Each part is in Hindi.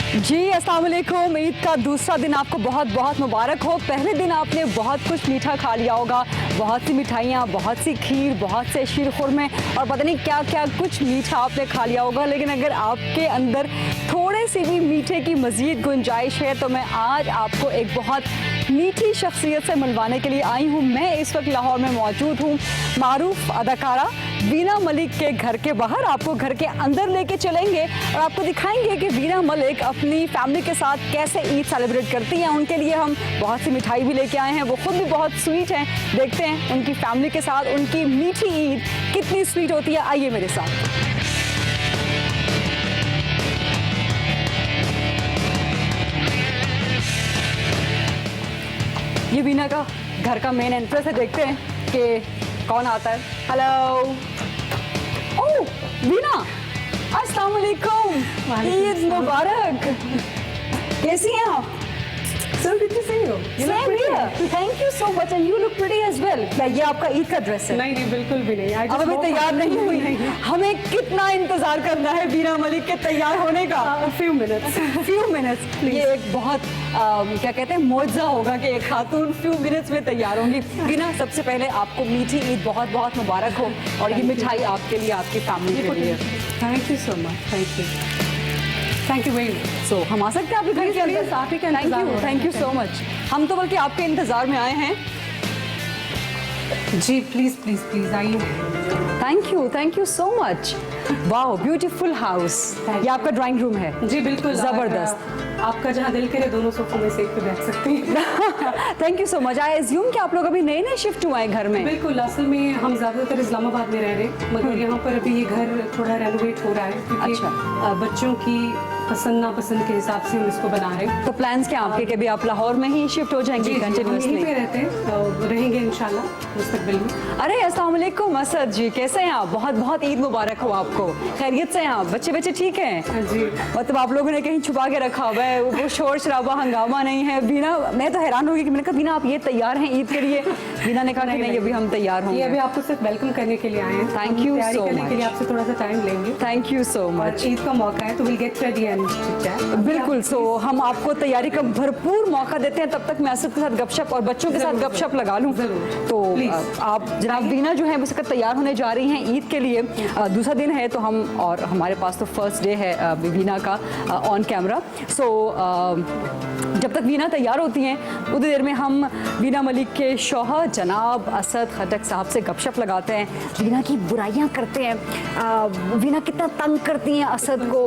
जी अस्सलाम वालेकुम। ईद का दूसरा दिन आपको बहुत बहुत मुबारक हो। पहले दिन आपने बहुत कुछ मीठा खा लिया होगा, बहुत सी मिठाइयाँ, बहुत सी खीर, बहुत से शीर खुरमे और पता नहीं क्या क्या कुछ मीठा आपने खा लिया होगा। लेकिन अगर आपके अंदर थोड़े सी भी मीठे की मज़ीद गुंजाइश है तो मैं आज आपको एक बहुत मीठी शख्सियत से मिलवाने के लिए आई हूँ। मैं इस वक्त लाहौर में मौजूद हूँ मारूफ अदाकारा वीना मलिक के घर के बाहर। आपको घर के अंदर लेके चलेंगे और आपको दिखाएंगे कि वीना मलिक अपनी फैमिली के साथ कैसे ईद सेलिब्रेट करती हैं। उनके लिए हम बहुत सी मिठाई भी लेके आए हैं, वो खुद भी बहुत स्वीट हैं। देखते हैं उनकी फैमिली के साथ उनकी मीठी ईद कितनी स्वीट होती है। आइए मेरे साथ। ये वीना का घर का मेन एंट्रेंस है, देखते हैं कि कौन आता है। हेलो, ओह वीना, अस्सलाम वालेकुम, ईद मुबारक। कैसी हैं आप? So good to see you. You look Same pretty. here. Thank you so much and you look pretty as well. क्या ये आपका ईद का ड्रेस है? नहीं बिल्कुल भी नहीं। अब अभी तैयार नहीं हुई है। हमें कितना इंतजार करना है वीना मलिक के तैयार होने का? few minutes. few minutes. ये एक बहुत क्या कहते हैं मौजज़ा होगा कि एक खातून few minutes में तैयार होंगी। वीना, सबसे पहले आपको मीठी ईद बहुत बहुत मुबारक हो और ये मिठाई आपके लिए, आपकी फैमिली के लिए। Thank you so much. Thank you. Thank you very much. सो हम आ सकते हैं आपके घर के अंदर? Please, आप ही का इंतजार हो रहा है। Thank you so much. हम तो बल्कि आपके इंतजार में आए हैं। जी प्लीज आइए। Thank you so much. Wow, beautiful house. ये आपका ड्राइंग रूम है? जी बिल्कुल जबरदस्त। आपका जहाँ दिल करे दोनों सोफों में से एक पे बैठ सकते हैं। Thank you so much. I assume कि आप लोग अभी नए नए शिफ्ट हुए हैं घर में? बिल्कुल, असल में हम ज़्यादातर इस्लामाबाद में रह रहे हैं, मगर यहाँ पर अभी ये घर थोड़ा रेनोवेट हो रहा है क्योंकि अच्छा। बच्चों की पसंद नापसंद के हिसाब से हम इसको बना रहे हैं। तो प्लान्स क्या आपके कि अभी आप लाहौर में ही शिफ्ट हो जाएंगे हम यहीं कंटिन्यूअसली? पे रहते हैं, तो रहेंगे इंशाल्लाह मुस्तकबिल में। अरे अस्सलाम वालेकुम असद जी, कैसे हैं आप? बहुत बहुत ईद मुबारक हो आपको। खैरियत से हैं आप? बच्चे बच्चे ठीक हैं? हाँ जी। मतलब आप लोगों ने कहीं छुपा के रखा हुआ है, वो शोर शराबा हंगामा नहीं है? बीना, मैं तो हैरान हो गई कि मैंने कहा बीना आप ये तैयार हैं ईद के लिए? बीना ने कहा कि नहीं अभी हम तैयार ये होंगे। अभी आपको सिर्फ वेलकम करने के लिए आए हैं। Thank you तैयारी so करने के लिए much. आपसे थोड़ा सा टाइम लेंगे। थैंक यू सो और मच। ईद का मौका है तो will get ready and chitchat. बिल्कुल। सो हम आपको तैयारी का भरपूर मौका देते हैं, तब तक मैं असद के साथ गपशप और बच्चों के साथ गपशप लगा लूँ। तो आप जनाब वीना जो है बस तैयार होने जा रही हैं ईद के लिए। दूसरा दिन है तो हम, और हमारे पास तो फर्स्ट डे है वीना का ऑन कैमरा। सो जब तक वीना तैयार होती हैं उतनी देर में हम वीना मलिक के शौहर जनाब असद खटक साहब से गपशप लगाते हैं, वीना की बुराइयां करते हैं, वीना कितना तंग करती हैं असद को,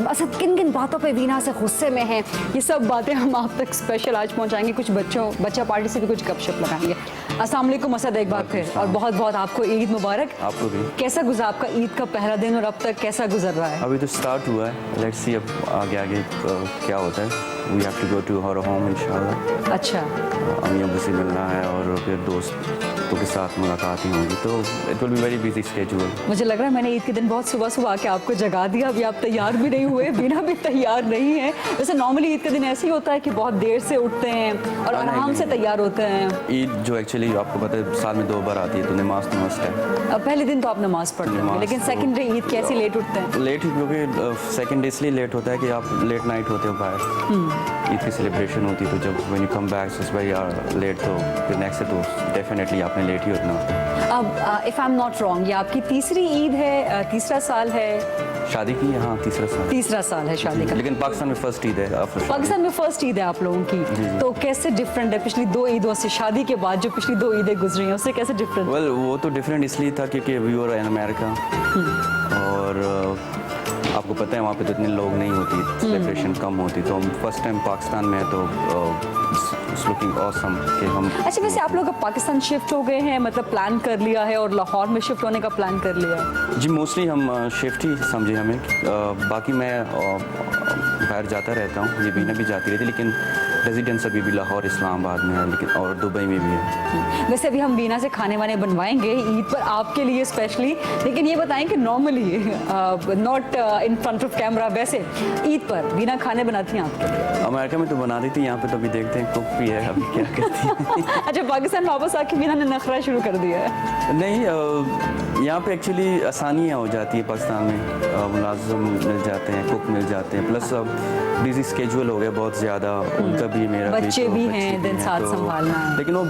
असद किन किन बातों पे वीना से गुस्से में है, ये सब बातें हम आप तक स्पेशल आज पहुंचाएंगे। कुछ बच्चा पार्टी से भी कुछ गपशप लगाएंगे। अस्सलाम वालेकुम असद, एक बार फिर और बहुत बहुत आपको ईद मुबारक। आपको भी। कैसा गुजरा आपका ईद का पहला दिन और अब तक कैसा गुजर रहा है? अभी तो स्टार्ट हुआ है, लेट्स सी अब आगे आगे क्या होता है। We have to go to our home इंशाल्लाह। अच्छा। अम्मी अब्बू से मिलना है और फिर दोस्तों के साथ मुलाकात ही होगी, तो it will be very busy schedule. मुझे लग रहा है मैंने ईद के दिन बहुत सुबह सुबह आके आपको जगा दिया, अभी आप तैयार भी नहीं हुए, बिना भी तैयार नहीं है। वैसे नॉर्मली ईद के दिन ऐसे ही होता है कि बहुत देर से उठते हैं और आराम से तैयार होते हैं। ईद जो एक्चुअली आपको पता है साल में 2 बार आती है, तो नमाज तो मस्ट है। पहले दिन तो आप नमाज पढ़ते हैं, लेकिन सेकंड डे ईद कैसे लेट उठते हैं? लेट ही, क्योंकि सेकंड डे इसलिए लेट होता है कि आप लेट नाइट होते हो बाहर, ईद की सेलिब्रेशन होती है, तो जब when you come back so very late, तो फिर नेक्स्ट से तो डेफिनेटली आपने लेट ही उठना होता है। अब if I am not wrong, ये आपकी तीसरी ईद है, तीसरा साल है शादी की? हाँ, तीसरा साल है शादी का। लेकिन पाकिस्तान में फर्स्ट ईद है। पाकिस्तान में फर्स्ट ईद है आप लोगों की, तो कैसे डिफरेंट है पिछली 2 ईदों से? शादी के बाद जो पिछली 2 ईदें गुजरी हैं उससे कैसे डिफरेंट? वेल वो तो डिफरेंट इसलिए था क्योंकि वी वर इन अमेरिका और आपको पता है वहाँ पे तो इतने लोग नहीं होती, सेलिब्रेशन कम होती, तो हम फर्स्ट टाइम पाकिस्तान में है तो इट्स लुकिंग ऑसम कि हम। अच्छा, वैसे आप लोग अब पाकिस्तान शिफ्ट हो गए हैं, मतलब प्लान कर लिया है और लाहौर में शिफ्ट होने का प्लान कर लिया है? जी मोस्टली हम शिफ्ट ही समझे हमें। बाकी मैं बाहर जाता रहता हूँ, ये बीना भी जाती रहती, लेकिन रेजिडेंस अभी भी लाहौर इस्लामाबाद में है, लेकिन और दुबई में भी है। वैसे अभी हम वीना से खाने वाने बनवाएंगे ईद पर आपके लिए स्पेशली, लेकिन ये बताएं कि normally not in front of camera, वैसे ईद पर वीना खाने बनाती हैं आपके लिए? अमेरिका में तो बना दी थी, यहाँ पे तो अभी देखते हैं कुक भी है, अभी क्या करती है। अच्छा, पाकिस्तान वापस आके वीना ने नखरा शुरू कर दिया है? नहीं, यहाँ पे एक्चुअली आसानियाँ हो जाती है पाकिस्तान में। मुलाजिम मिल जाते हैं, कुक मिल जाते हैं, प्लस अब बिजी स्केड्यूल हो गया बहुत ज़्यादा, उनका भी मेरा बच्चे तो भी बच्चे हैं, दिन हैं, साथ तो- संभालना है। लेकिन वो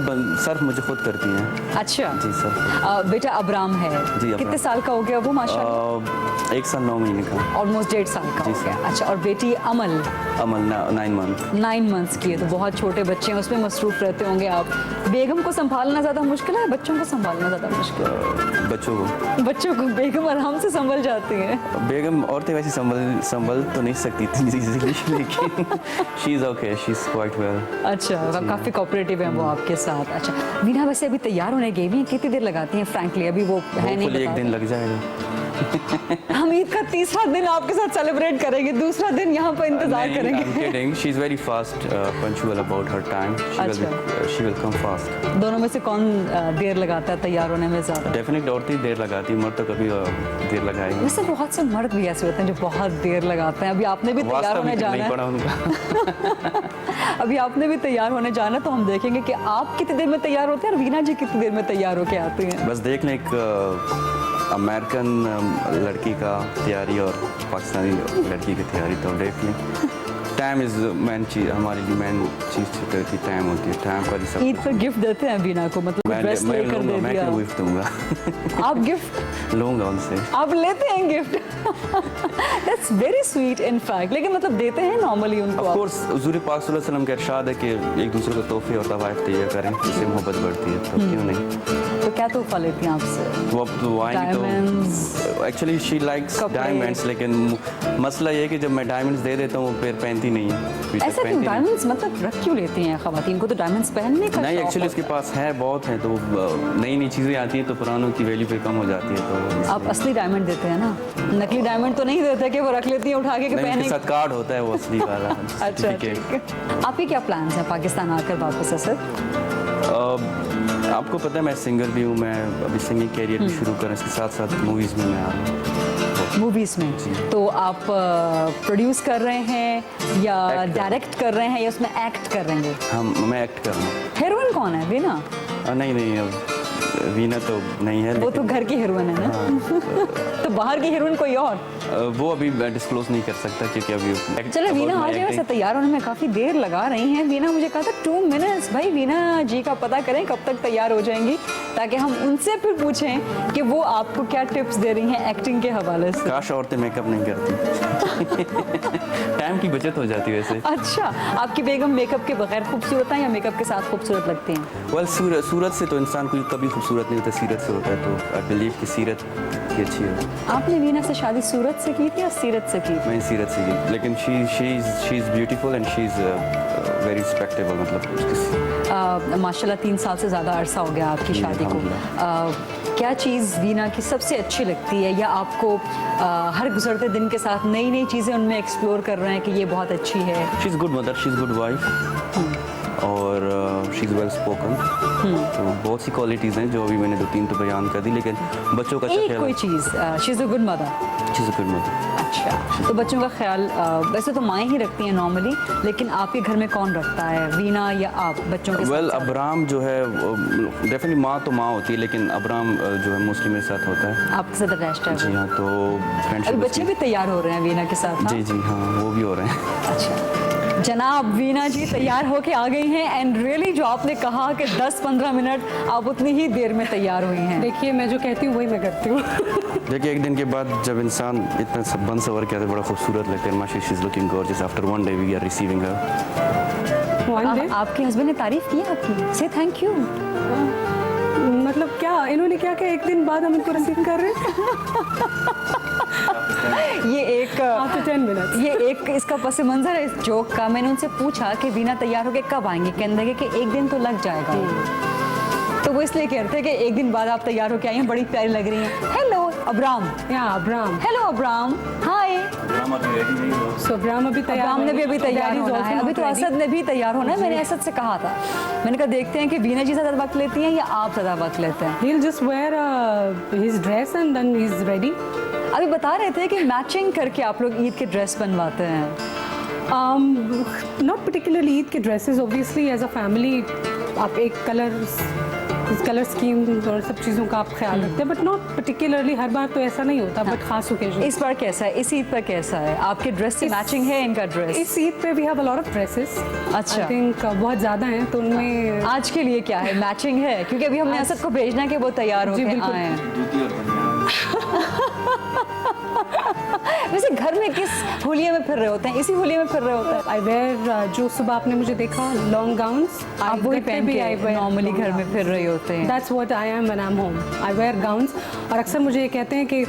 सर्फ मुझे खुद करती हैं। अच्छा जी सर। बेटा अब्राम है, अब्राम। कितने साल का हो गया वो माशाल्लाह? 1 साल 9 महीने का। ऑलमोस्ट 1.5 साल का जी, हो गया। सर। अच्छा, और बेटी अमल अमल 9 मंथ। 9 मंथ्स की है, तो बहुत छोटे बच्चे हैं, उसमें मसरूफ रहते होंगे आप। बेगम को संभालना ज़्यादा मुश्किल है, बच्चों को संभालना ज़्यादा मुश्किल है? बच्चों को बच्चों को बेगम आराम से संभल जाती है। बेगम औरतें वैसे संभल तो नहीं सकती इतनी इजीली, लेकिन she is okay, she is quite well. अच्छा, काफ़ी कोऑपरेटिव है वो आपके साथ। अच्छा, वीना वैसे अभी तैयार होने गई हुई हैं, कितनी देर लगाती हैं फ्रैंकली? अभी वो है नहीं, होपफुली एक बता दिन रही। लग जाएगा। हम ईद का तीसरा दिन आपके साथ सेलिब्रेट करेंगे, दूसरा दिन यहाँ पर इंतजार I'm करेंगे। kidding. She's very fast, punctual about her time. She will come fast. दोनों में से कौन देर लगाता है तैयार होने में ज़्यादा? Definitely औरतें देर लगाती है, मर्द तो कभी देर लगाएगी। वैसे बहुत से मर्द भी ऐसे होते हैं जो बहुत देर लगाते हैं। अभी आपने भी तैयार वास्ता होने भी जाना नहीं है। पड़ा उनका। अभी आपने भी तैयार होने जाना है, तो हम देखेंगे कि आप कितनी देर में तैयार होते हैं और वीना जी कितनी देर में तैयार होके आती हैं। बस देख लें, एक अमेरिकन लड़की का तैयारी और पाकिस्तानी लड़की की तैयारी, तो देख लें। टाइम इज़ मेन चीज़, हमारी लिए मेन चीज़ की टाइम होती है। टाइम पर ही सब ईद पर गिफ्ट देते हैं वीना को, मतलब ड्रेस मैं लेकर लूँगा, दे मैं दिया। क्यों गिफ्ट दूँगा। आप गिफ्ट लूँगा उनसे। आप लेते हैं gift? That's very sweet in fact. लेकिन मतलब देते हैं नॉर्मली उनको ऑफ आप? कोर्स हुज़ूर पाक सल्लल्लाहु अलैहि वसल्लम का इरशाद है कि एक दूसरे को तोहफे और तवाइफ दिया करें, इससे मोहब्बत बढ़ती है, तो क्यों नहीं। तो क्या तोहफा लेती हैं आपसे? वो अब तो आएंगी Diamonds, तो एक्चुअली शी लाइक्स कपड़े। डायमंड्स, लेकिन मसला ये है कि जब मैं डायमंड्स दे देता हूँ वो फिर पहनती नहीं है। फिर तक ऐसा क्यों? पहनती नहीं। डायमंड्स मतलब रख क्यों लेती हैं खवातीन को? तो डायमंड्स पहनने का नहीं, शौक एक्चुअली उसके होता है। पास है, बहुत है, तो नई नई चीज़ें आती हैं तो पुरानों की वैल्यू फिर कम हो जाती है, तो आप असली डायमंड देते हैं ना, नकली डायमंड तो नहीं देते कि वो रख लेती हैं उठा के कि नहीं, पहने? उसके साथ कार्ड होता है वो असली वाला। अच्छा, certificate। ठीक है। आपके क्या प्लान्स हैं पाकिस्तान आकर वापस असद? आपको पता है मैं सिंगर भी हूँ, मैं अभी सिंगिंग कैरियर भी शुरू करें, इसके साथ साथ मूवीज़ में मैं आ रहा हूँ। मूवीज में? तो आप प्रोड्यूस कर रहे हैं या Act कर- डायरेक्ट कर रहे हैं या उसमें एक्ट कर रहे हैं? मैं एक्ट कर रहा हूँ। हीरोइन कौन है? वीना? नहीं, अब वीना तो नहीं है, वो तो लेकिन घर की हीरोइन है ना। तो बाहर की हीरोइन कोई और? वो अभी डिस्क्लोज नहीं कर सकता क्योंकि अभी चलो, वीना आ जाए। वैसे तैयार होने में काफ़ी देर लगा रही हैं। वीना मुझे कहा था 2 मिनट्स। भाई वीना जी का पता करें कब तक तैयार हो जाएंगी, ताकि हम उनसे फिर पूछें कि वो आपको क्या टिप्स दे रही हैं एक्टिंग के हवाले से। काश औरतें मेकअप नहीं करती। टाइम की बचत हो जाती है वैसे। अच्छा, आपकी बेगम मेकअप के बगैर खूबसूरत है या मेकअप के साथ खूबसूरत लगती हैं? वेल सूरत से तो इंसान कोई कभी खूबसूरत नहीं होता, सीरत से होता है, तो आई बिलीव कि सीरत की अच्छी है। आपने वीना से शादी सूरत से की थी या सीरत से की? मैं सीरत से की, लेकिन she is beautiful and she is very respectable, मतलब माशाल्लाह 3 साल से ज़्यादा अरसा हो गया आपकी जी, शादी को। अल्हम्दुलिल्लाह। क्या चीज़ वीना की सबसे अच्छी लगती है, या आपको हर गुजरते दिन के साथ नई नई चीज़ें उनमें एक्सप्लोर कर रहे हैं कि ये बहुत अच्छी है? She is good mother, she is good wife और शी इज़ वेल स्पोकन। तो बहुत सी क्वालिटीज़ हैं जो अभी मैंने 2-3 तो बयान कर दी, लेकिन बच्चों का अच्छा एक ख्याल, कोई चीज़, she is a good mother. She is a good mother. अच्छा, तो बच्चों का ख्याल वैसे तो माएँ ही रखती हैं नॉर्मली, लेकिन आपके घर में कौन रखता है, वीना या आप बच्चों के वेल साथ? अब्राम जो है डेफिनेटली माँ तो माँ होती है, लेकिन अब्राम जो है मोस्टली मेरे साथ होता है। आपके साथ अटैच्ड है जी वो? हाँ, तो अभी फ्रेंडशिप बच्चे भी तैयार हो रहे हैं वीना के साथ? हाँ? जी हाँ, वो भी हो रहे हैं। अच्छा, जनाब वीना जी तैयार होके आ गई हैं। एंड रियली जो आपने कहा कि 10-15 मिनट, आप उतनी ही देर में तैयार हुई हैं। देखिए, मैं जो कहती हूँ वही मैं करती हूँ। देखिए, एक दिन के बाद जब इंसान इतना सब बन सवर के आते बड़ा खूबसूरत लगता है। माशाल्लाह, she is looking gorgeous. After 1 day we are receiving her. One day आपके हस्बैंड ने तारीफ की आपकी? से थैंक यू। मतलब क्या इन्होंने क्या कि एक दिन बाद हम इनको रिसीव कर रहे हैं? ये एक आफ्टर 10 मिनट्स। ये एक इसका पस मंज़र है इस जोक का। मैंने उनसे पूछा कि वीना तैयार होके कब आएंगे, कहने लगे कि एक दिन तो लग जाएगा। तो वो इसलिए कह रहे थे कि एक दिन बाद आप तैयार होके आई हैं, बड़ी प्यारी लग रही हैं। Hello Abram. Yeah Abram. Hello Abram. Hi. So Abram अभी तैयार अब्राम ने भी अभी तो तैयार Daddy is होना also है। अभी not तो ready. असद ने भी तैयार होना है। मैंने असद से कहा था, मैंने कहा देखते हैं कि वीना जी ज़्यादा वक्त लेती हैं या आप ज़्यादा वक्त लेते हैं। He'll just wear his dress and then he's ready. अभी बता रहे थे कि मैचिंग करके आप लोग ईद के ड्रेस बनवाते हैं। Not particularly ईद के dresses, obviously as a family आप एक कलर कलर स्कीम और सब चीज़ों का आप ख्याल रखते हैं, बट नॉट पर्टिकुलरली हर बार तो ऐसा नहीं होता, बट खास ओकेजन। इस बार कैसा है, इस ईद पर कैसा है? आपके ड्रेस से मैचिंग है इनका ड्रेस? इस ईद पे we have a lot of dresses. अच्छा। आई थिंक बहुत ज़्यादा हैं, तो उनमें आज के लिए क्या है, मैचिंग है? क्योंकि अभी हमने असद को भेजना है कि वो तैयार जी, होकर बिल्कुल। आए हैं। वैसे घर में किस होलिये में फिर रहे होते हैं? इसी होलिये में फिर रहे होते हैं? आई वेयर जो सुबह आपने मुझे देखा लॉन्ग गाउन्स, आप वही पहन के नॉर्मली घर में फिर रहे होते हैं? That's what I am when I am home. I wear gowns, और अक्सर मुझे ये कहते हैं कि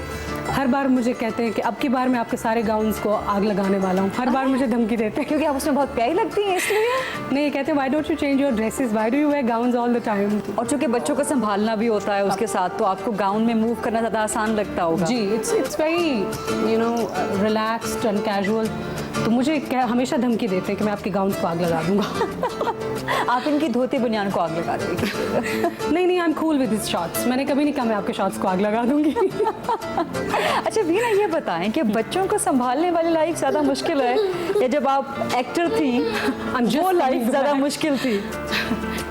हर बार मुझे कहते हैं कि अब की बार मैं आपके सारे गाउन्स को आग लगाने वाला हूँ। हर बार मुझे धमकी देते हैं क्योंकि आप उसमें बहुत प्यारी लगती हैं इसलिए? नहीं, ये कहते हैं why don't you change your dresses, why do you wear gowns all the time. और चूंकि बच्चों को संभालना भी होता है उसके साथ, तो आपको गाउन में मूव करना ज़्यादा आसान लगता होगा? जी, it's very you know relaxed and casual. तो मुझे हमेशा धमकी देते हैं कि मैं आपके गाउन्स को आग लगा दूंगा। आप इनकी धोती बनियान को आग लगा देंगे? नहीं, I am cool with this shorts. मैंने कभी नहीं कहा मैं आपके शॉर्ट्स को आग लगा दूंगी। अच्छा वीना, ये बताएं कि बच्चों को संभालने वाली लाइफ ज़्यादा मुश्किल है या जब आप एक्टर थी वो लाइफ ज़्यादा मुश्किल थी?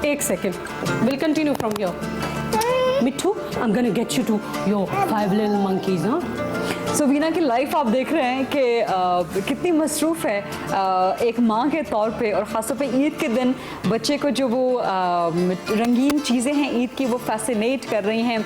एक second, will continue from your Mitthu, I am gonna get you to your 5 little monkeys. हाँ, सो वीना की लाइफ आप देख रहे हैं कि कितनी मसरूफ़ है एक माँ के तौर पे, और ख़ासतौर पे ईद के दिन बच्चे को जो वो रंगीन चीज़ें हैं ईद की वो फैसिनेट कर रही हैं।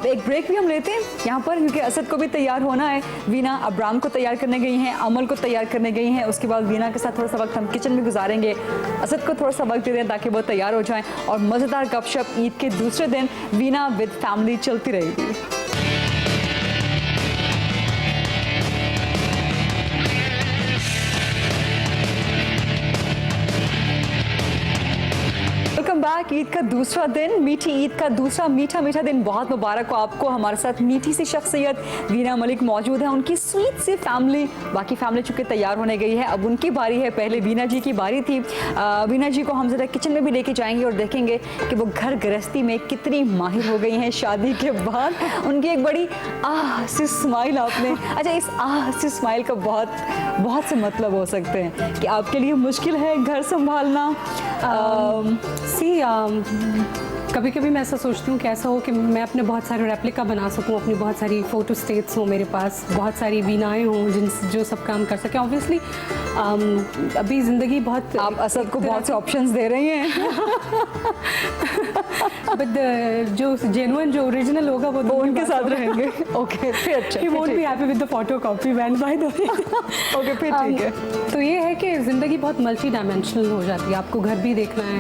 एक ब्रेक भी हम लेते हैं यहाँ पर, क्योंकि असद को भी तैयार होना है। वीना अब्राम को तैयार करने गई हैं, अमल को तैयार करने गई हैं। उसके बाद वीना के साथ थोड़ा सा वक्त हम किचन में गुजारेंगे। असद को थोड़ा सा वक्त दे दें ताकि वो तैयार हो जाएँ, और मज़ेदार गपशप ईद के दूसरे दिन वीना विद फैमिली चलती रहेगी। Welcome back. ईद का दूसरा दिन, मीठी ईद का दूसरा मीठा मीठा दिन बहुत मुबारक हो आपको। हमारे साथ मीठी सी शख्सियत वीना मलिक मौजूद है, उनकी स्वीट सी फैमिली। बाकी फैमिली चूँकि तैयार होने गई है, अब उनकी बारी है। पहले वीना जी की बारी थी। वीना जी को हम ज़रा किचन में भी लेके जाएंगे और देखेंगे कि वो घर गृहस्थी में कितनी माहिर हो गई हैं शादी के बाद। उनकी एक बड़ी आह सी स्माइल आपने, अच्छा इस आह सी स्माइल का बहुत से मतलब हो सकते हैं कि आपके लिए मुश्किल है घर संभालना। कभी कभी मैं ऐसा सोचती हूँ कि ऐसा हो कि मैं अपने बहुत सारे रेप्लिका बना सकूँ, अपनी बहुत सारी फ़ोटो स्टेट्स हों मेरे पास, बहुत सारी वीनाएँ हों जो सब काम कर सकें। ऑब्वियसली अभी ज़िंदगी बहुत, आप असद को बहुत से ऑप्शंस दे रही हैं। बट जो जेन्युइन जो ओरिजिनल होगा वो उनके साथ रहेंगे। ओके, फिर अच्छा। He won't be happy with the photo copy when by the way. Okay, फिर ठीक है। तो ये है कि ज़िंदगी बहुत मल्टी डायमेंशनल हो जाती है। आपको घर भी देखना है,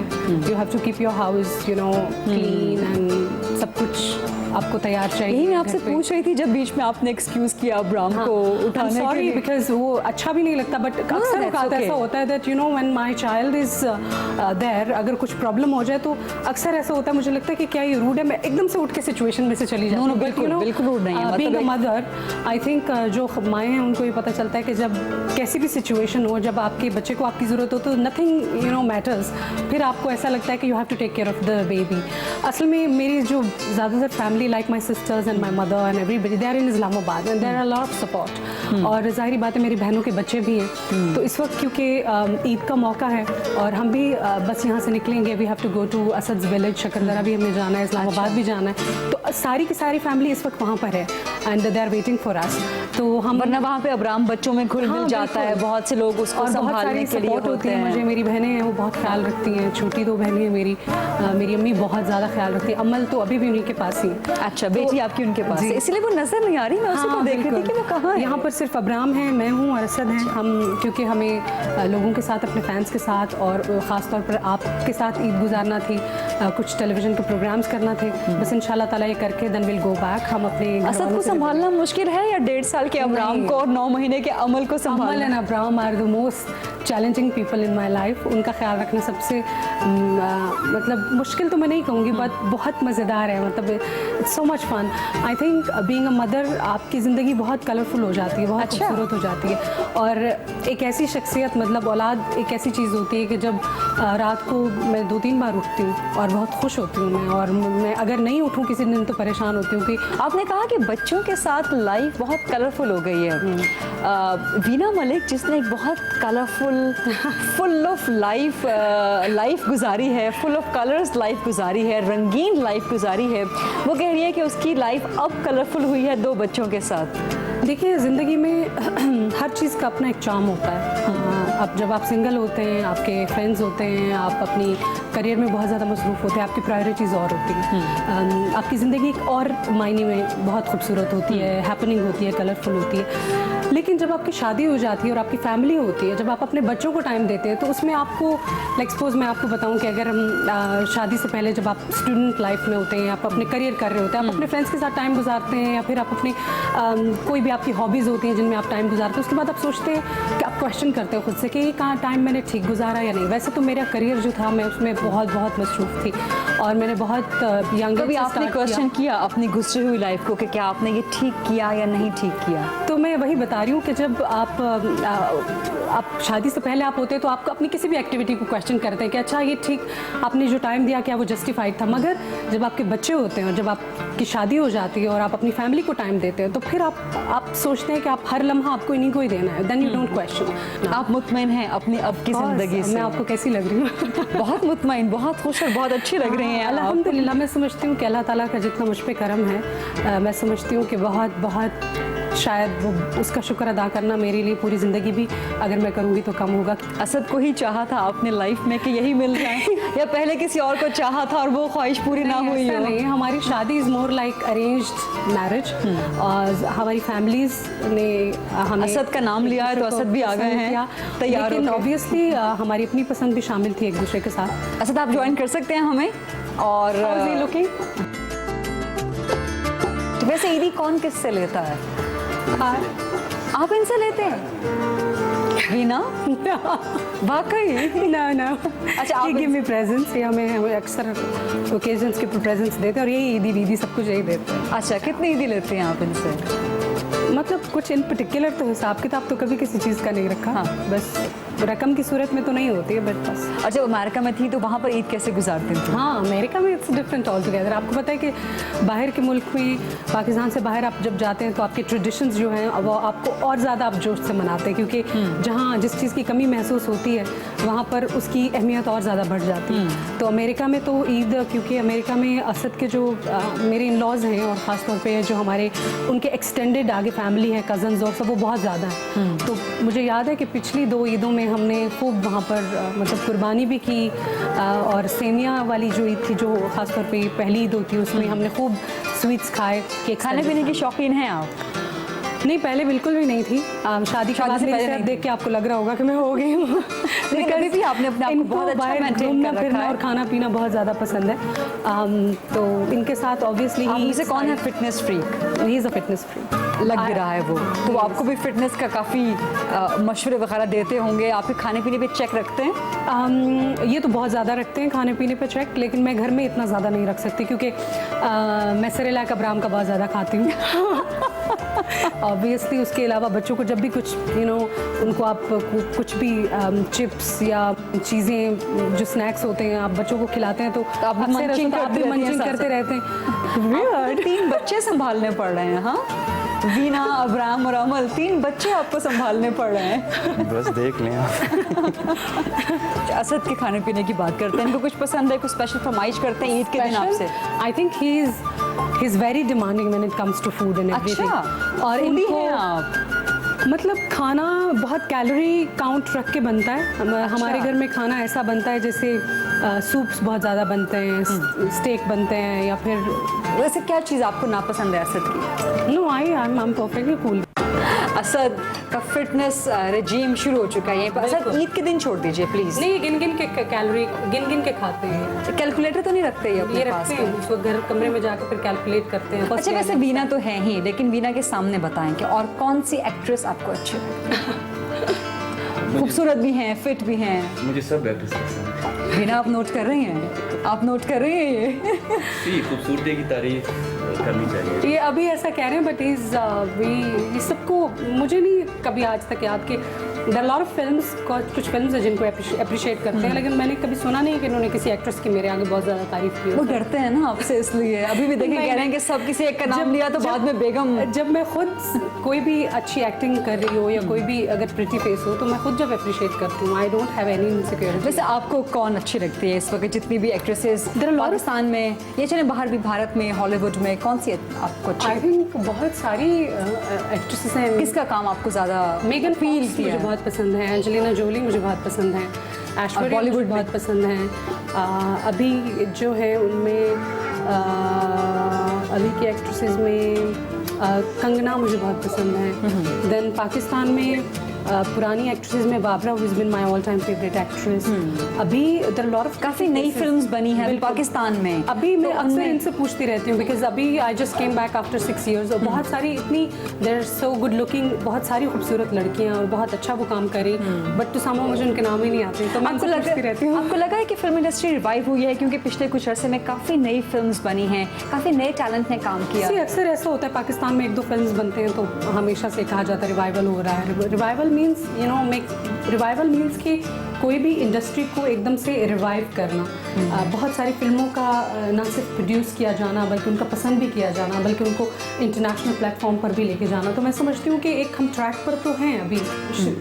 you have to keep your house you know clean and सब कुछ आपको तैयार चाहिए। यही मैं आपसे पूछ रही थी जब बीच में आपने एक्सक्यूज किया अब्राम को उठाने के लिए। बिकॉज वो अच्छा भी नहीं लगता, बट अक्सर ऐसा होता है that you know when my child is there, अगर कुछ प्रॉब्लम हो जाए तो अक्सर ऐसा होता है, मुझे लगता है कि क्या ये रूड है, मैं एकदम से उठ के सिचुएशन में से चली जाती हूँ। बिल्कुल रूड नहीं है। Being a mother, I think जो माएँ हैं उनको ये पता चलता है कि जब कैसी भी सिचुएशन हो, जब आपके बच्चे को आपकी ज़रूरत हो तो नथिंग यू नो मैटर्स, फिर आपको ऐसा लगता है कि you have to take care of the baby. असल में मेरी जो ज़्यादातर family like my sisters and my mother and everybody, they are in Islamabad and there are a lot of support. और ज़ाहिर बात है मेरी बहनों के बच्चे भी हैं, तो इस वक्त क्योंकि ईद का मौका है और हम भी बस यहाँ से निकलेंगे, we have to go to Asad's village, Shakardara भी हमें जाना है, इस्लामाबाद भी जाना है, तो सारी की सारी फैमिली इस वक्त वहाँ पर है and they are waiting for us. तो हम, वरना वहाँ पे अब्राम बच्चों में घुल मिल जाता है, बहुत से लोग उसको संभालने के लिए होते हैं। मुझे मेरी बहनें हैं वो बहुत ख्याल रखती हैं, छोटी 2 बहनें हैं मेरी अम्मी बहुत ज़्यादा ख्याल रखती है। अमल तो अभी भी उन्हीं के पास ही। अच्छा, बेटी आपकी उनके पास है, इसलिए वो नजर नहीं आ रही। मैं उसी को देख रही थी कि वो कहाँ है। यहाँ पर सिर्फ अब्राम है, मैं हूँ और असद हैं। हम क्योंकि हमें लोगों के साथ, अपने फैंस के साथ और ख़ास तौर पर आपके साथ ईद गुजारना थी, कुछ टेलीविजन के प्रोग्राम्स करना थे, बस इंशाल्लाह ताला ये करके देन विल गो बैक। हम अपने असद को संभालना मुश्किल है या 1.5 साल के अब्राम को और 9 महीने के अमल को संभालना? Amal and Abram are the most challenging people in my life. उनका ख्याल रखना सबसे मतलब मुश्किल तो मैं नहीं कहूँगी, बट बहुत मज़ेदार है, मतलब it's so much fun. I think being a mother आपकी ज़िंदगी बहुत कलरफुल हो जाती है, बहुत खूबसूरत हो जाती है। और एक ऐसी शख्सियत, मतलब औलाद एक ऐसी चीज़ होती है कि जब रात को मैं 2-3 बार उठती हूँ और बहुत खुश होती हूँ मैं, और मैं अगर नहीं उठूँ किसी दिन तो परेशान होती हूँ कि आपने कहा कि बच्चों के साथ लाइफ बहुत कलरफुल हो गई है। वीना मलिक जिसने एक बहुत कलरफुल फुल ऑफ लाइफ गुजारी है, फुल ऑफ कलर्स लाइफ गुजारी है, रंगीन लाइफ गुजारी है, वो कह रही है कि उसकी लाइफ अब कलरफुल हुई है 2 बच्चों के साथ। देखिए, ज़िंदगी में हर चीज़ का अपना एक चार्म होता है। अब जब आप सिंगल होते हैं, आपके फ्रेंड्स होते हैं, आप अपनी करियर में बहुत ज़्यादा मसरूफ़ होते हैं, आपकी प्रायोरिटीज़ और होती हैं, आपकी ज़िंदगी एक और मायने में बहुत खूबसूरत होती है, हैपनिंग होती है, कलरफुल होती है। लेकिन जब आपकी शादी हो जाती है और आपकी फैमिली होती है, जब आप अपने बच्चों को टाइम देते हैं, तो उसमें आपको लाइक सपोज मैं आपको बताऊं कि अगर हम शादी से पहले जब आप स्टूडेंट लाइफ में होते हैं, आप अपने करियर कर रहे होते हैं, आप अपने फ्रेंड्स के साथ टाइम गुजारते हैं, या फिर आप अपनी कोई भी आपकी हॉबीज़ होती हैं जिनमें आप टाइम गुजारते हैं, उसके बाद आप सोचते हैं कि आप क्वेश्चन करते हो खुद से कि कहाँ टाइम मैंने ठीक गुजारा या नहीं। वैसे तो मेरा करियर जो था, मैं उसमें बहुत बहुत मसरूफ़ थी और मैंने बहुत यंग। कभी आपने क्वेश्चन किया अपनी गुजरी हुई लाइफ को कि क्या आपने ये ठीक किया या नहीं ठीक किया? तो मैं वही बता रही हूँ कि जब आप शादी से पहले आप होते हैं तो आपको अपनी किसी भी एक्टिविटी को क्वेश्चन करते हैं कि अच्छा ये ठीक आपने जो टाइम दिया क्या वो जस्टिफाइड था। मगर जब आपके बच्चे होते हैं और जब आपकी शादी हो जाती है और आप अपनी फैमिली को टाइम देते हैं, तो फिर आप सोचते हैं कि आप हर लम्हा आपको इन्हीं को ही देना है। Then you don't question. आप मुतमईन हैं अपनी अब की ज़िंदगी से? मैं आपको कैसी लग रही हूँ? बहुत मुतमईन, बहुत खुश और बहुत अच्छी लग रही हैं। अल्हम्दुलिल्लाह, मैं समझती हूँ कि अल्लाह ताला का जितना मुझ पे करम है, मैं समझती हूँ कि बहुत बहुत शायद वो उसका शुक्र अदा करना मेरे लिए पूरी ज़िंदगी भी अगर मैं करूँगी तो कम होगा। असद को ही चाहा था आपने लाइफ में कि यही मिल जाए या पहले किसी और को चाहा था और वो ख्वाहिश पूरी ना हुई हो? नहीं, हमारी शादी is more like arranged marriage, और हमारी फैमिलीज ने हमें असद का नाम लिया है तो असद भी आ गए हैं तैयार। लेकिन ऑब्वियसली हमारी अपनी पसंद भी शामिल थी एक दूसरे के साथ। असद आप ज्वाइन कर सकते हैं हमें। और लुकिंग वैसे ईदी कौन किससे लेता है? आप इनसे लेते हैं? वीना वाकई? ना ना, अच्छा, आप गिव मी प्रेजेंट्स, या हमें अक्सर ओकेजन्स के प्रेजेंट्स देते हैं और यही ईदी वीदी सब कुछ यही देते हैं। अच्छा, कितनी ईदी लेते हैं आप इनसे? मतलब कुछ इन पर्टिकुलर तो हिसाब किताब तो कभी किसी चीज़ का नहीं रखा। हाँ। बस रकम की सूरत में तो नहीं होती है, बट बस। अच्छा, अमेरिका में थी तो वहाँ पर ईद कैसे गुजारती थी? हाँ, अमेरिका में इट्स डिफरेंट ऑल टुगेदर। आपको पता है कि बाहर के मुल्क में, पाकिस्तान से बाहर आप जब जाते हैं तो आपके ट्रेडिशंस जो हैं वो आपको और ज़्यादा आप जोश से मनाते हैं, क्योंकि जहाँ जिस चीज़ की कमी महसूस होती है वहाँ पर उसकी अहमियत और ज़्यादा बढ़ जाती है। तो अमेरिका में तो ईद, क्योंकि अमेरिका में असद के जो मेरे इन लॉज हैं और ख़ास तौर पे जो हमारे उनके एक्सटेंडेड आगे फैमिली है, कज़न्स और सब, वो बहुत ज़्यादा हैं। तो मुझे याद है कि पिछली 2 ईदों में हमने खूब वहाँ पर मतलब कुर्बानी भी की, और सेमिया वाली जो ईद थी, जो ख़ासतौर पे पहली ईद होती है, उसमें हमने खूब स्वीट्स खाए। केक खाने पीने की शौकीन हैं आप? नहीं, पहले बिल्कुल भी नहीं थी। शादी के बाद मेरी सेहत देख के आपको लग रहा होगा कि मैं हो गई हूँ। लेकिन अभी भी आपने अपने आप को बहुत अच्छा मेंटेन कर रखा है और खाना पीना बहुत ज़्यादा पसंद है। तो इनके साथ ऑब्वियसली आप में से कौन है fitness freak? He is a fitness freak. लग भी रहा है वो, तो आपको भी फिटनेस का काफ़ी मशवरे वगैरह देते होंगे। आप भी खाने पीने पे चेक रखते हैं? ये तो बहुत ज़्यादा रखते हैं खाने पीने पे चेक, लेकिन मैं घर में इतना ज़्यादा नहीं रख सकती, क्योंकि मैं सेरेलैक अब्राम का बहुत ज़्यादा खाती हूँ। ऑब्वियसली उसके अलावा बच्चों को जब भी कुछ उनको आप कुछ भी चिप्स या चीज़ें जो स्नैक्स होते हैं आप बच्चों को खिलाते हैं, तो आप भी मंचिंग करते रहते हैं। 3 बच्चे संभालने पड़ रहे हैं? हाँ, वीना, अब्राम और अमल, 3 बच्चे आपको संभालने पड़ रहे हैं। बस देख लें आप। असद के खाने पीने की बात करते हैं, इनको कुछ पसंद है, कुछ स्पेशल फरमाइश करते हैं ईद के दिन आपसे? I think he is very demanding when it comes to food and everything. अच्छा, और इनको हैं आप? मतलब खाना बहुत कैलोरी काउंट रख के बनता है। हमारे घर में खाना ऐसा बनता है जैसे सूप्स बहुत ज़्यादा बनते हैं, स्टेक बनते हैं, या फिर वैसे क्या चीज़ आपको नापसंद है असद की? No, I am perfectly cool. Asad का फिटनेस रेजीम शुरू हो चुका है। असद, ईद के दिन छोड़ दीजिए प्लीज। नहीं, गिन के कैलोरी गिन के खाते हैं। कैलकुलेटर तो नहीं रखते ये अपने पास? रखते हैं, उसको घर कमरे में जाकर फिर कैलकुलेट करते हैं। अच्छा, वैसे वीना तो है ही, लेकिन वीना के सामने बताएं कि और कौन सी एक्ट्रेस आपको अच्छी लगती? खूबसूरत भी हैं, फिट भी हैं। मुझे सब एक्ट्रेस पसंद है। वीना, आप नोट कर रही हैं? आप नोट कर रही हैं ये? खूबसूरती की तारीफ करनी चाहिए। ये अभी ऐसा कह रहे हैं, बट ये सबको मुझे नहीं कभी आज तक याद कि there are lot of films, कुछ फिल्म्स है जिनको अप्रिशिएट करते हैं, लेकिन मैंने कभी सुना नहीं कि इन्होंने किसी एक्ट्रेस की मेरे आगे बहुत ज़्यादा तारीफ की हो। वो डरते हैं ना आपसे, इसलिए अभी भी देखें कह रहे हैं कि सब किसी एक का नाम लिया तो बाद में बेगम। जब मैं खुद कोई भी अच्छी एक्टिंग कर रही हो या कोई भी अगर प्रिटी फेस हो तो मैं खुद जब अप्रिशिएट करती हूँ, I don't have any insecurity. वैसे आपको कौन अच्छी लगती है इस वक्त जितनी भी एक्ट्रेसेस पाकिस्तान में या चले बाहर भी, भारत में, हॉलीवुड में, कौन सी आपको अच्छी? आई थिंक बहुत सारी एक्ट्रेसेस हैं। किसका काम आपको ज़्यादा मेगन फील फील किया मुझे है? बहुत पसंद है, एंजेलिना जोली मुझे बहुत पसंद है, ऐश्वर्या बॉलीवुड मुझे बहुत पसंद है। अभी जो है उनमें अभी की एक्ट्रेसेस में कंगना मुझे बहुत पसंद है। देन पाकिस्तान में पुरानी एक्ट्रेसेस में Babra who is been my all time favourite actress. अभी देयर आर लॉट ऑफ काफ़ी नई फिल्म्स बनी हैं अभी पाकिस्तान में। अभी मैं तो अक्सर उनमें- इनसे पूछती रहती हूँ बिकॉज अभी I just came back after 6 years और बहुत सारी इतनी देर सो गुड लुकिंग, बहुत सारी खूबसूरत लड़कियाँ और बहुत अच्छा वो काम करी, बट तो सामा मुझे उनके नाम ही नहीं आते, तो मैं आपको उनसे पूछती रहती हूँ। आपको लगा है कि फिल्म इंडस्ट्री रिवाइव हुई है क्योंकि पिछले कुछ अरसे में काफ़ी नई फिल्म्स बनी हैं, काफ़ी नए टैलेंट ने काम किया? See, अक्सर ऐसा होता है पाकिस्तान में 1-2 फिल्म्स बनते हैं तो हमेशा से कहा जाता है रिवाइवल हो रहा है। रिवाइवल मीन्स रिवाइवल मीन्स कि कोई भी इंडस्ट्री को एकदम से रिवाइव करना। बहुत सारी फिल्मों का ना सिर्फ प्रोड्यूस किया जाना बल्कि उनका पसंद भी किया जाना, बल्कि उनको इंटरनेशनल प्लेटफॉर्म पर भी लेके जाना। तो मैं समझती हूँ कि एक हम ट्रैक पर तो हैं, अभी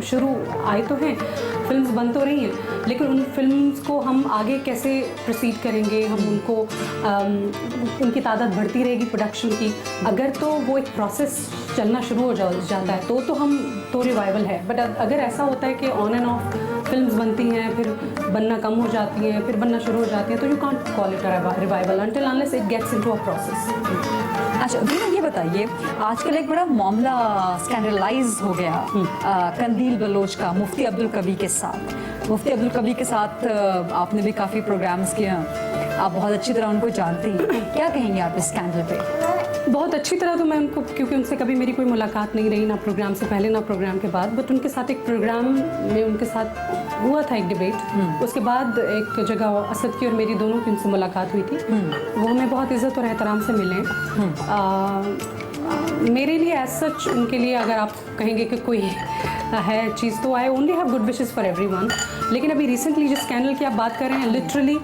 शुरू आए तो हैं, फिल्म्स बन तो रही हैं, लेकिन उन फिल्म्स को हम आगे कैसे प्रोसीड करेंगे, हम उनको उनकी तादाद बढ़ती रहेगी प्रोडक्शन की, अगर तो वो एक प्रोसेस चलना शुरू हो जाता है तो हम तो रिवाइवल है। बट अगर ऐसा होता है कि ऑन एंड ऑफ फिल्म्स बनती हैं, फिर बनना कम हो जाती हैं, फिर बनना शुरू हो जाती हैं, तो you can't call it a revival until unless it gets into a process. अच्छा भैया ये बताइए, आजकल एक बड़ा मामला स्कैंडलाइज हो गया कंदील बलोच का मुफ्ती अब्दुल कवी के साथ। मुफ्ती अब्दुल कवी के साथ आपने भी काफ़ी प्रोग्राम्स किए हैं, आप बहुत अच्छी तरह उनको जानती हैं, क्या कहेंगे आप इस स्कैंडल पे? बहुत अच्छी तरह तो मैं उनको, क्योंकि उनसे कभी मेरी कोई मुलाकात नहीं रही, ना प्रोग्राम से पहले ना प्रोग्राम के बाद, बट उनके साथ एक प्रोग्राम में उनके साथ हुआ था एक डिबेट, उसके बाद एक जगह असद की और मेरी दोनों की उनसे मुलाकात हुई थी, वो हमें बहुत इज़्ज़त और एहतराम से मिले। मेरे लिए एज सच उनके लिए अगर आप कहेंगे कि कोई है चीज़ तो I only have good wishes for everyone. लेकिन अभी रिसेंटली जिस स्कैंडल की आप बात कर रहे हैं, literally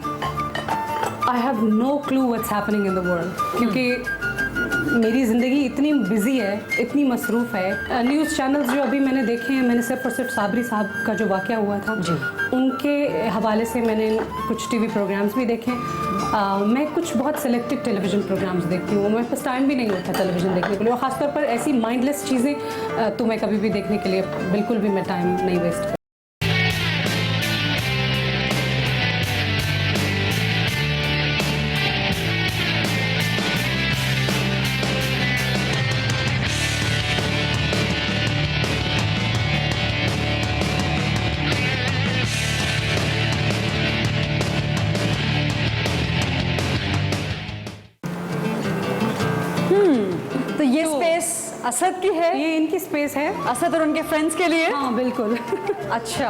I have no clue what's happening in the world, क्योंकि मेरी ज़िंदगी इतनी बिजी है, इतनी मसरूफ़ है। न्यूज़ चैनल्स जो अभी मैंने देखे हैं, मैंने सिर्फ और सिर्फ साबरी साहब का जो वाक़या हुआ था उनके हवाले से मैंने कुछ टीवी प्रोग्राम्स भी देखे। मैं कुछ बहुत सेलेक्टिव टेलीविज़न प्रोग्राम्स देखती हूँ, मेरे पास टाइम भी नहीं होता टेलीविज़न देखने के लिए, और ख़ासतौर पर ऐसी माइंडलेस चीज़ें तो मैं कभी भी देखने के लिए बिल्कुल भी मैं टाइम नहीं वेस्ट करती। तो ये स्पेस असद की है, ये इनकी स्पेस है, असद और उनके फ्रेंड्स के लिए। हाँ बिल्कुल। अच्छा,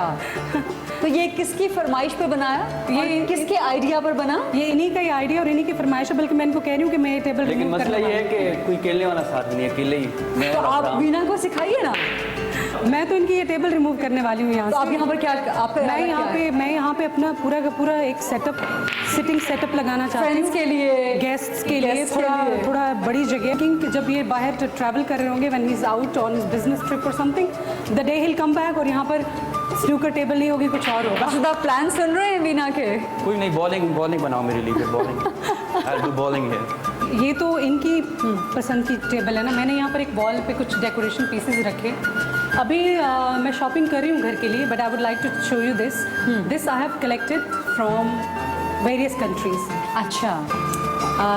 तो ये किसकी फरमाइश पे बनाया, ये किसके आइडिया पर बना? ये इन्हीं का ही आइडिया और इन्हीं की फरमाइश है, बल्कि मैं इनको कह रही हूँ कि मैं ये टेबल लेकिन रिमूव मसला करने ये है वाली कि कोई खेलने वाला साथ नहीं, अकेले ही मैं तो रख रहा आप हूँ। वीना को सिखाइए ना। हूँ। मैं तो इनकी ये टेबल रिमूव करने वाली हूँ यहाँ तो से। आप यहाँ पर क्या, आपका इरादा क्या है? मैं यहाँ पे अपना पूरा का पूरा एक सेटअप, सिटिंग सेटअप लगाना चाहती फ्रेंड्स हूँ के लिए, गेस्ट्स के लिए, Guests के लिए। थोड़ा बड़ी जगह, कि जब ये बाहर ट्रैवल कर रहे होंगे, when he is out on his business trip और something, the day he will come back, और यहाँ पर स्नूकर टेबल नहीं होगी, कुछ और होगा। तो आप प्लान सुन रहे हैं वीना के? कोई नहीं, बॉलिंग बनाओ मेरे लिए, बॉलिंग आई डू बॉलिंग है। ये तो इनकी पसंद की टेबल है ना। मैंने यहाँ पर एक वॉल पे कुछ डेकोरेशन पीसेस रखे। अभी मैं शॉपिंग कर रही हूँ घर के लिए, but I would like to show you this I have collected from various countries. अच्छा,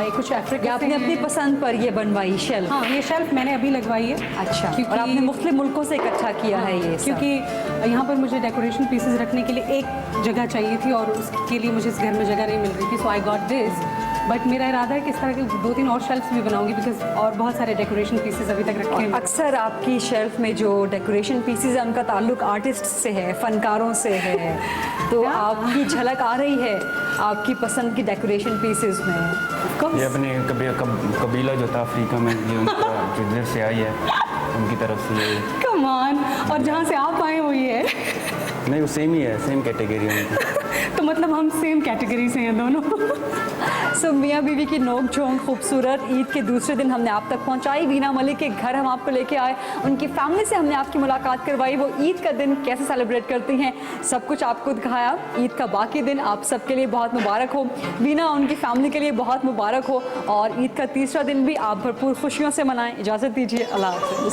ये कुछ अफ्रीका आपने अपनी पसंद पर ये बनवाई शेल्फ? हाँ, ये शेल्फ मैंने अभी लगवाई है। अच्छा, क्योंकि और आपने मुख्तलिफ मुल्कों से इकट्ठा किया है ये सब? क्योंकि यहाँ पर मुझे डेकोरेशन पीसेस रखने के लिए एक जगह चाहिए थी और उसके लिए मुझे इस घर में जगह नहीं मिल रही थी, सो आई गॉट दिस। बट मेरा इरादा है कि इस तरह के 2-3 और शेल्फ्स भी बनाऊंगी, बिकॉज और बहुत सारे डेकोरेशन पीसेस अभी तक रखे हैं। अक्सर आपकी शेल्फ में जो डेकोरेशन पीसेस है उनका ताल्लुक आर्टिस्ट से है, फनकारों से है, तो आपकी झलक आ रही है आपकी पसंद की डेकोरेशन पीसेस में? ये अपने कबीला जो था अफ्रीका में, ये उनका जो इधर से आई है, उनकी तरफ से ये कम ऑन, और जहाँ से आप आए हुई है नहीं, वो सेम ही है, सेम कैटेगरी है उनकी। तो मतलब हम सेम कैटेगरी से हैं दोनों। सो मियाँ बीवी की नोक झोंक खूबसूरत ईद के दूसरे दिन हमने आप तक पहुंचाई। वीना मलिक के घर हम आपको लेके आए, उनकी फैमिली से हमने आपकी मुलाकात करवाई, वो ईद का दिन कैसे सेलिब्रेट करती हैं सब कुछ आपको दिखाया। ईद का बाकी दिन आप सबके लिए बहुत मुबारक हो, वीना उनकी फैमिली के लिए बहुत मुबारक हो, और ईद का तीसरा दिन भी आप भरपूर खुशियों से मनाएं। इजाज़त दीजिए, अल्लाह हाफ़िज़।